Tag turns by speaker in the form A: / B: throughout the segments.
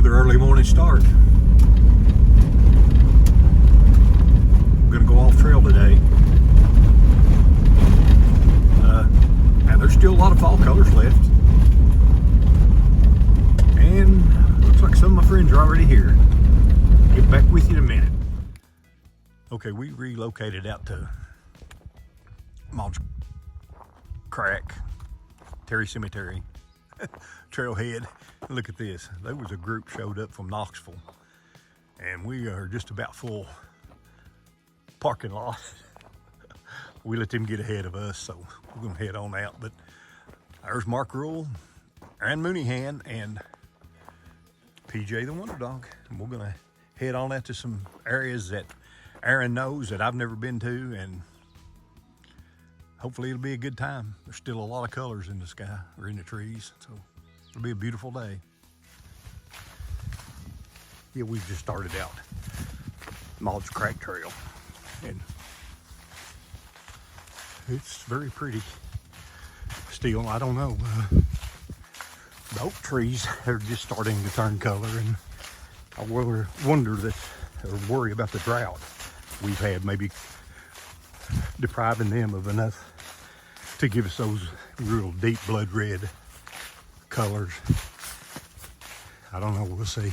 A: another early morning start. I'm gonna go off trail today. And there's still a lot of fall colors left. And looks like some of my friends are already here. Get back with you in a minute. Okay, we relocated out to Mott's Crack, Terry Cemetery, Trailhead. Look at this. There was a group showed up from Knoxville, and we are just about full parking lot. We let them get ahead of us, so we're gonna head on out. But there's Mark Rule, Aron Mooneyhan, and PJ the Wonder Dog. And we're gonna head on out to some areas that Aron knows that I've never been to, and hopefully it'll be a good time. There's still a lot of colors in the sky or in the trees, so it'll be a beautiful day. Yeah, we've just started out Mott's Crack Trail, and it's very pretty. Still, I don't know. The oak trees are just starting to turn color, and I wonder that, or worry about the drought we've had, maybe depriving them of enough to give us those real deep blood red colors. I don't know, we'll see.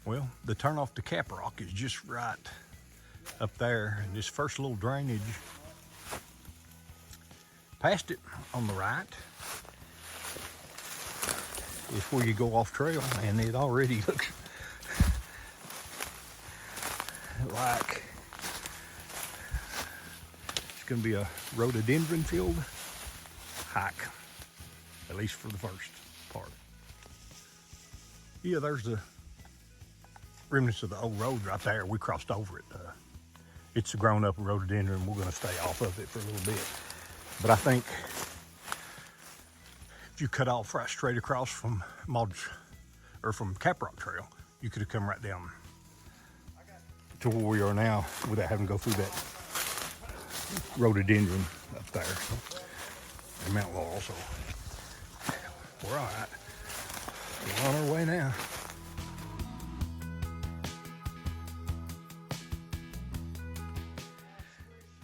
A: Well, the turn off to Cap Rock is just right up there, and this first little drainage past it on the right is where you go off trail, and it already looks like it's going to be a rhododendron filled hike, at least for the first part. Yeah, there's the remnants of the old road right there. We crossed over it. It's a grown up rhododendron. We're going to stay off of it for a little bit, but I think if you cut off right straight across from Mott's, or from Cap Rock Trail, you could have come right down to where we are now without having to go through that rhododendron up there and Mount Laurel. So we're all right. We're on our way now.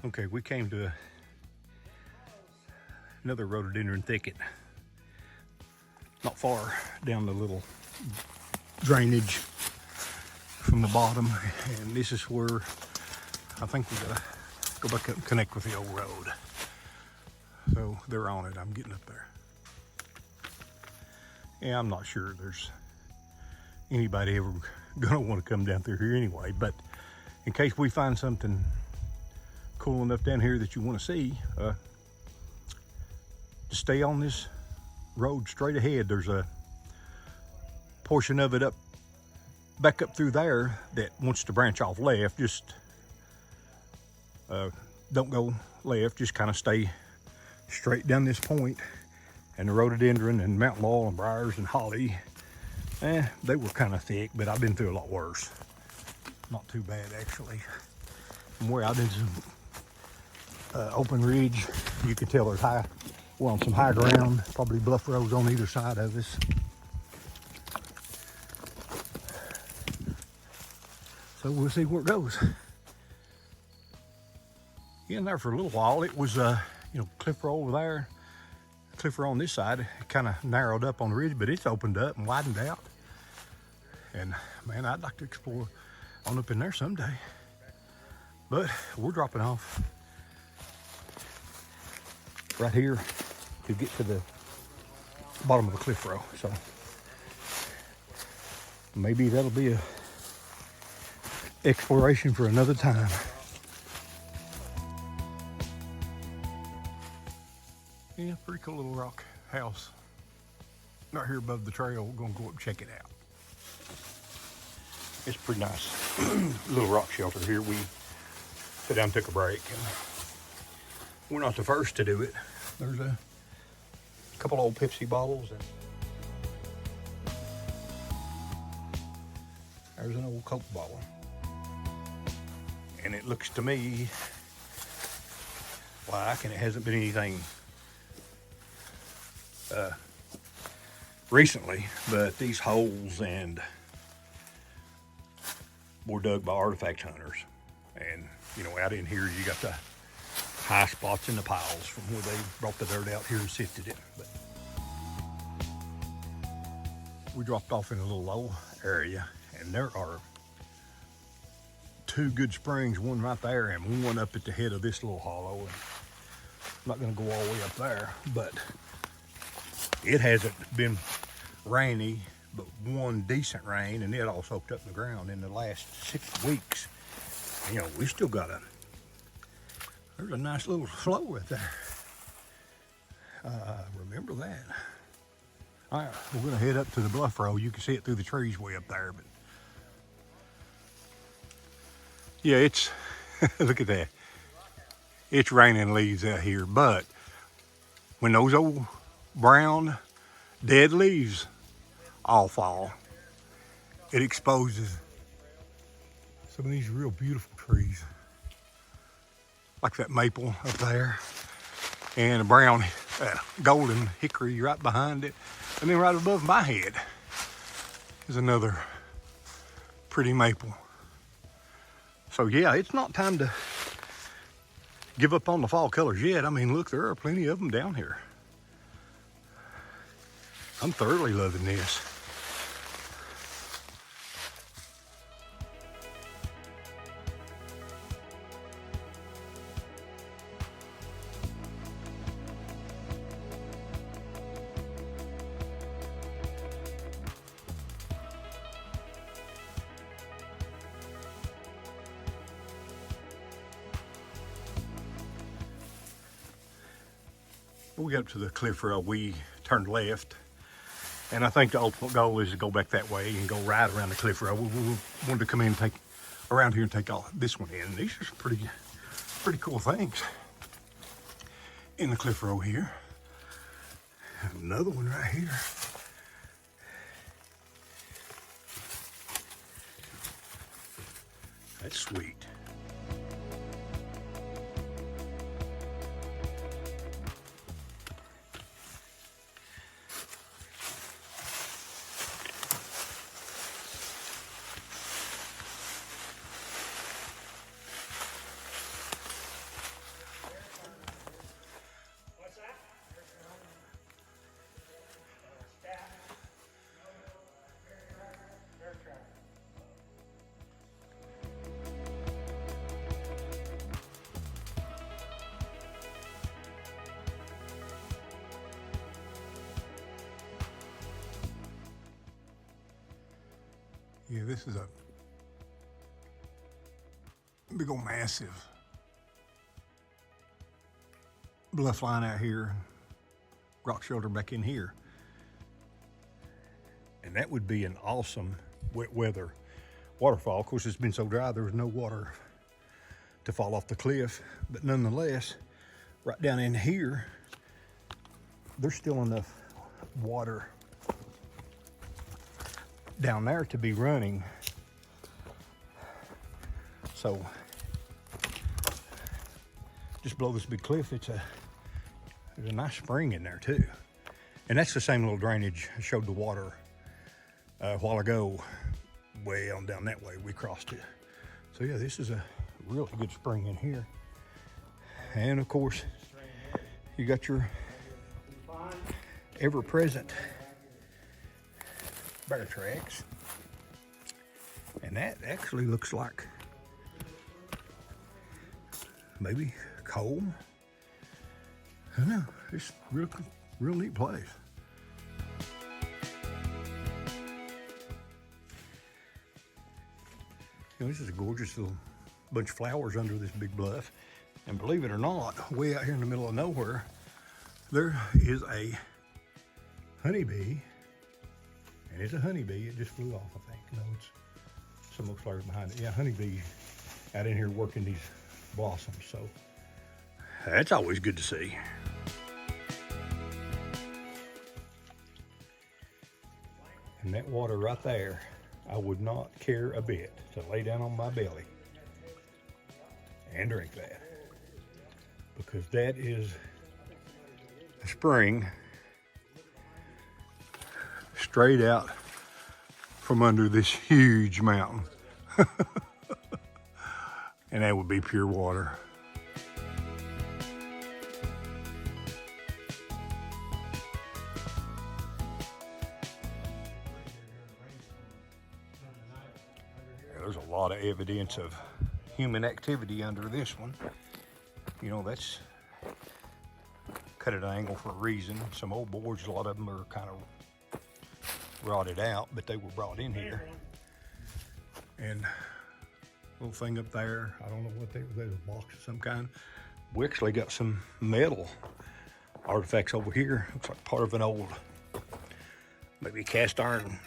A: Okay, we came to another rhododendron thicket, not far down the little drainage from the bottom, and this is where I think we gotta go back and connect with the old road. So they're on it. I'm getting up there. Yeah, I'm not sure there's anybody ever gonna want to come down through here anyway, but in case we find something cool enough down here that you want to see, to stay on this road straight ahead. There's a portion of it back up through there that wants to branch off left. Just don't go left, just kind of stay straight down this point, and the rhododendron and mountain laurel and briers and holly, they were kind of thick, but I've been through a lot worse. Not too bad, actually. From where I've been to open ridge, you can tell there's we're on some high ground, probably bluff roads on either side of us. So we'll see where it goes. In there for a little while, it was cliff row over there, cliff row on this side. It kind of narrowed up on the ridge, but it's opened up and widened out. And man, I'd like to explore on up in there someday. But we're dropping off right here to get to the bottom of the cliff row. So maybe that'll be a exploration for another time. Yeah, pretty cool little rock house right here above the trail. We're gonna go up and check it out. It's pretty nice little rock shelter here. We sat down and took a break, and we're not the first to do it. There's a couple old Pepsi bottles, and there's an old Coke bottle. And it looks to me like, and it hasn't been anything recently, but these holes and were dug by artifact hunters. And, you know, out in here, you got the high spots in the piles from where they brought the dirt out here and sifted it. But we dropped off in a little low area, and there are two good springs, one right there and one up at the head of this little hollow. And I'm not going to go all the way up there, but it hasn't been rainy, but one decent rain, and it all soaked up in the ground in the last 6 weeks. And, you know, we still got there's a nice little flow right there. Remember that. All right, we're going to head up to the bluff road. You can see it through the trees way up there, but yeah, it's, look at that. It's raining leaves out here, but when those old brown dead leaves all fall, it exposes some of these real beautiful trees, like that maple up there, and a brown golden hickory right behind it. And then right above my head is another pretty maple. So yeah, it's not time to give up on the fall colors yet. I mean, look, there are plenty of them down here. I'm thoroughly loving this. We got up to the cliff road, we turned left, and I think the ultimate goal is to go back that way and go right around the cliff road. We wanted to come in and take around here and take all this one in. These are some pretty cool things in the cliff road here. Another one right here. That's sweet. Yeah, this is a big old massive bluff line out here, rock shelter back in here. And that would be an awesome wet weather waterfall. Of course, it's been so dry, there's no water to fall off the cliff. But nonetheless, right down in here, there's still enough water down there to be running. So just below this big cliff, there's a nice spring in there too. And that's the same little drainage I showed the water a while ago, way on down that way. We crossed it. So yeah, this is a really good spring in here. And of course, you got your ever-present bear tracks, and that actually looks like maybe coal. I don't know. It's real neat place. You know, this is a gorgeous little bunch of flowers under this big bluff, and believe it or not, way out here in the middle of nowhere, there is a honeybee. And it's a honeybee, it just flew off, I think. No, it's some little flowers behind it. Yeah, honeybee out in here working these blossoms, so that's always good to see. And that water right there, I would not care a bit to lay down on my belly and drink that, because that is a spring straight out from under this huge mountain. And that would be pure water. There's a lot of evidence of human activity under this one. You know, that's cut at an angle for a reason. Some old boards, a lot of them are kind of rotted out, but they were brought in here. And little thing up there, I don't know what they were, a box of some kind. We actually got some metal artifacts over here. Looks like part of an old, maybe cast iron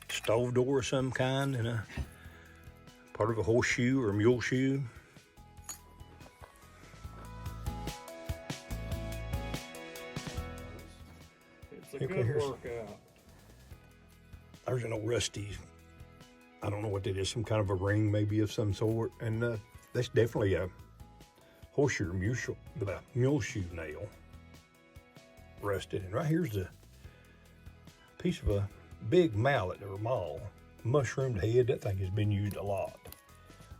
A: stove door of some kind, and a part of a horseshoe or a mule shoe.
B: It's a good workout.
A: There's an old rusty, I don't know what that is, some kind of a ring maybe of some sort. And that's definitely a horseshoe or mule shoe nail, rusted. And right here's the piece of a big mallet or maul, mushroomed head. That thing has been used a lot.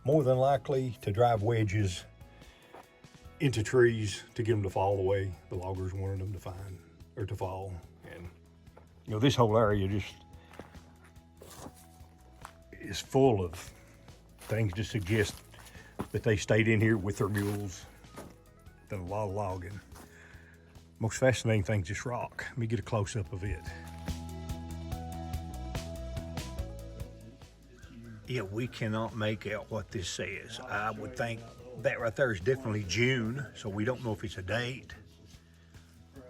A: More than likely to drive wedges into trees to get them to fall the way the loggers wanted them to find or to fall. And you know, this whole area just is full of things to suggest that they stayed in here with their mules. Done a lot of logging. Most fascinating thing is this rock. Let me get a close-up of it. Yeah, we cannot make out what this says. I would think that right there is definitely June, so we don't know if it's a date.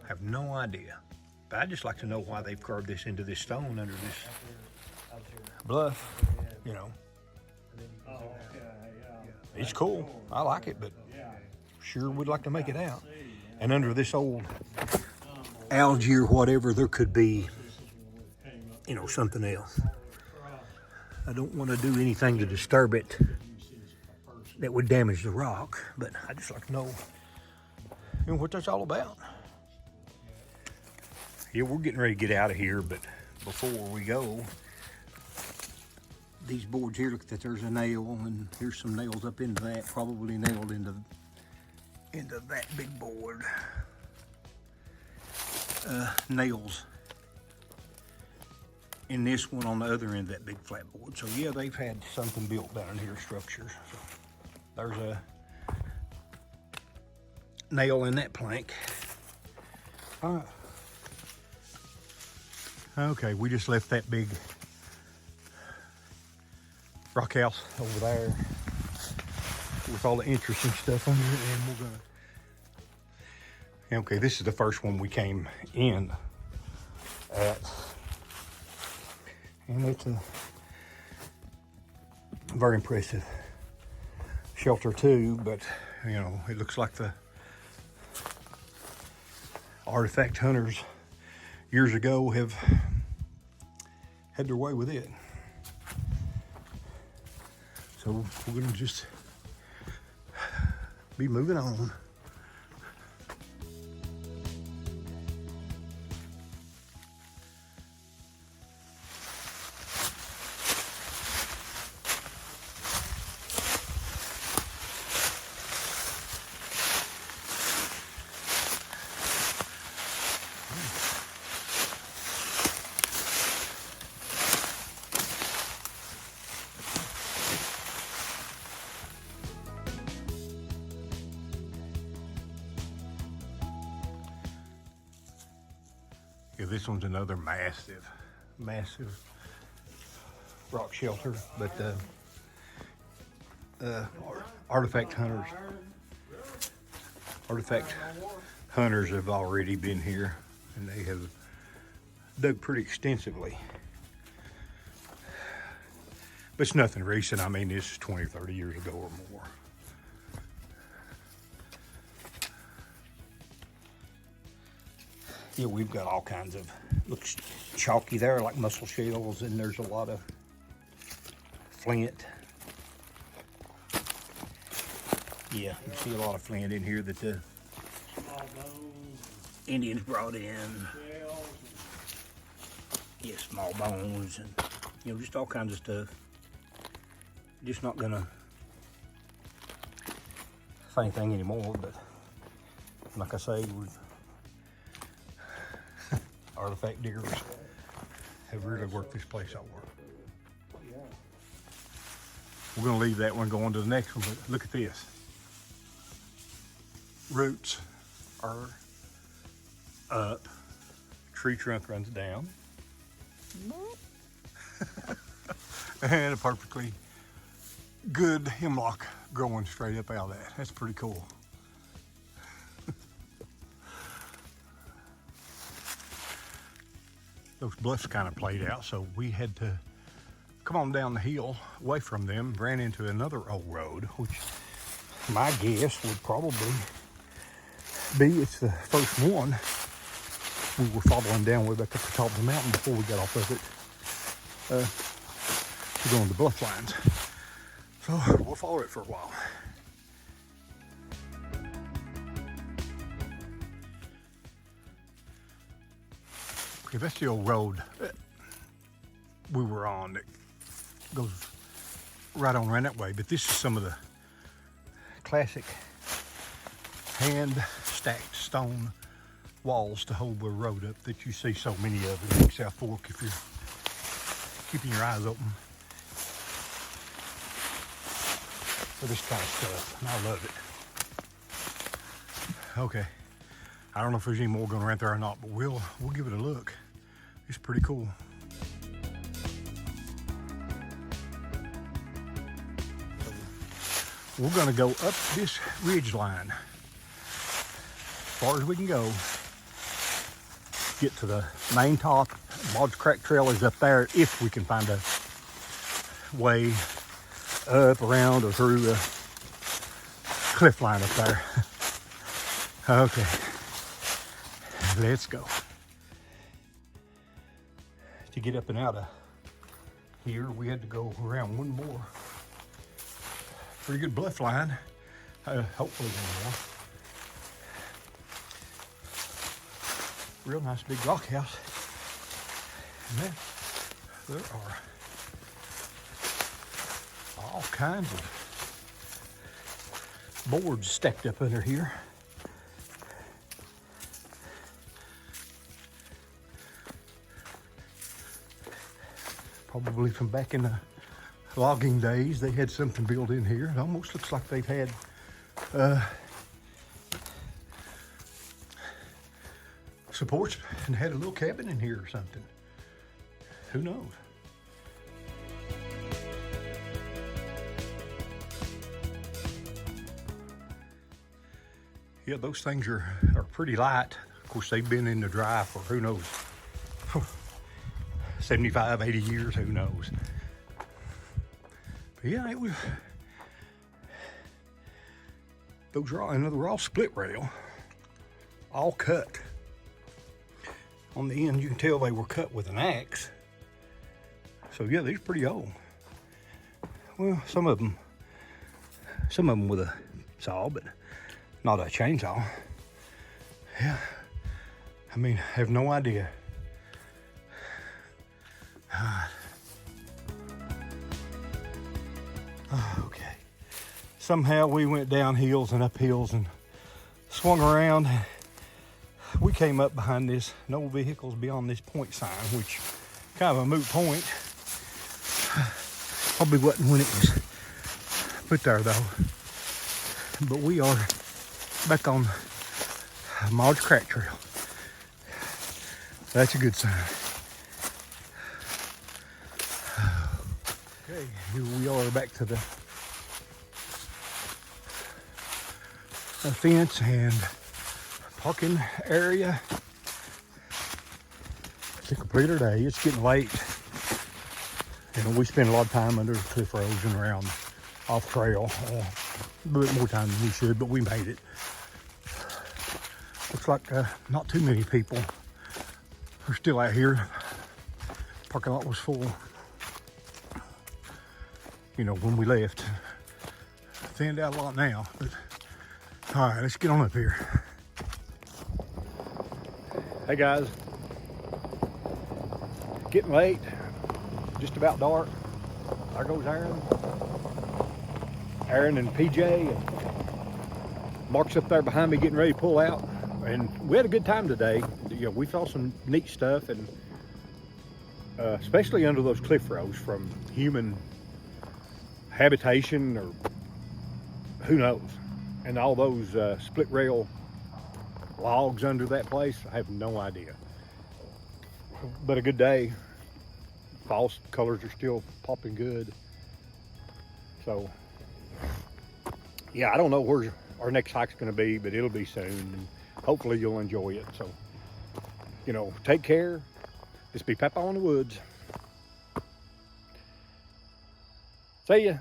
A: I have no idea. But I'd just like to know why they've carved this into this stone under this bluff, you know. It's cool. I like it, but sure would like to make it out. And under this old algae or whatever, there could be, you know, something else. I don't want to do anything to disturb it that would damage the rock, but I just like to know, you know, what that's all about. Yeah, we're getting ready to get out of here, but before we go, these boards here, look that there's a nail, and here's some nails up into that, probably nailed into that big board. Nails in this one on the other end of that big flat board. So yeah, they've had something built down in here, structures. So there's a nail in that plank. All right. Okay, we just left that big rock house over there with all the interesting stuff under it, and we're gonna. Okay, this is the first one we came in at, and it's a very impressive shelter too. But you know, it looks like the artifact hunters years ago have had their way with it. So we're gonna just be moving on. Yeah, this one's another massive rock shelter, but artifact hunters have already been here, and they have dug pretty extensively. But it's nothing recent. I mean, this is 20, 30 years ago or more. Yeah, we've got all kinds of, looks chalky there, like mussel shells, and there's a lot of flint. Yeah, you see a lot of flint in here that the
B: bones,
A: Indians brought in.
B: shells,
A: Yeah, small bones and, you know, just all kinds of stuff. Just not gonna say anything anymore, but like I say, we've artifact diggers have really worked this place over.
B: yeah.
A: We're gonna leave that one, go on to the next one, but look at this. Roots are up, tree trunk runs down, and a perfectly good hemlock growing straight up out of that. That's pretty cool. Those bluffs kind of played out, so we had to come on down the hill away from them, ran into another old road, which my guess would probably be it's the first one we were following down way back at the top of the mountain before we got off of it to go on the bluff lines. So we'll follow it for a while. Okay, that's the old road that we were on that goes right on around that way, but this is some of the classic hand stacked stone walls to hold the road up that you see so many of in South Fork if you're keeping your eyes open for this kind of stuff, and I love it. Okay, I don't know if there's any more going around there or not, but we'll give it a look. It's pretty cool. We're gonna go up this ridge line as far as we can go. Get to the main top. Lodge Crack Trail is up there if we can find a way up, around, or through the cliff line up there. Okay, let's go. To get up and out of here, we had to go around one more pretty good bluff line. Hopefully one more. Real nice big rock house. And then there are all kinds of boards stacked up under here. Probably from back in the logging days, they had something built in here. It almost looks like they've had supports and had a little cabin in here or something. Who knows? Yeah, those things are pretty light. Of course, they've been in the dry for who knows, 75, 80 years, who knows. But yeah, it was, those are all, and they're all split rail, all cut. On the end, you can tell they were cut with an axe. So yeah, these are pretty old. Well, some of them with a saw, but not a chainsaw. Yeah, I mean, I have no idea. Okay. Somehow we went down hills and up hills and swung around. We came up behind this no vehicles beyond this point sign, which kind of a moot point. Probably wasn't when it was put there though. But we are back on Lodge Crack Trail. That's a good sign. Okay, here we are back to the fence and parking area. It's a complete day. It's getting late. You know, we spend a lot of time under the cliff roads and around off trail. A bit more time than we should, but we made it. Looks like not too many people are still out here. Parking lot was full, you know, when we left. Thinned out a lot now, but all right, let's get on up here. Hey guys, getting late, just about dark. There goes Aaron. Aaron and PJ, and Mark's up there behind me getting ready to pull out. And we had a good time today. You know, we saw some neat stuff, and especially under those cliff rows from human habitation or who knows. And all those split rail logs under that place, I have no idea. But a good day. Fall colors are still popping good. So yeah, I don't know where our next hike's going to be, but it'll be soon, and hopefully you'll enjoy it. So, you know, take care. This be Papa in the Woods. See ya.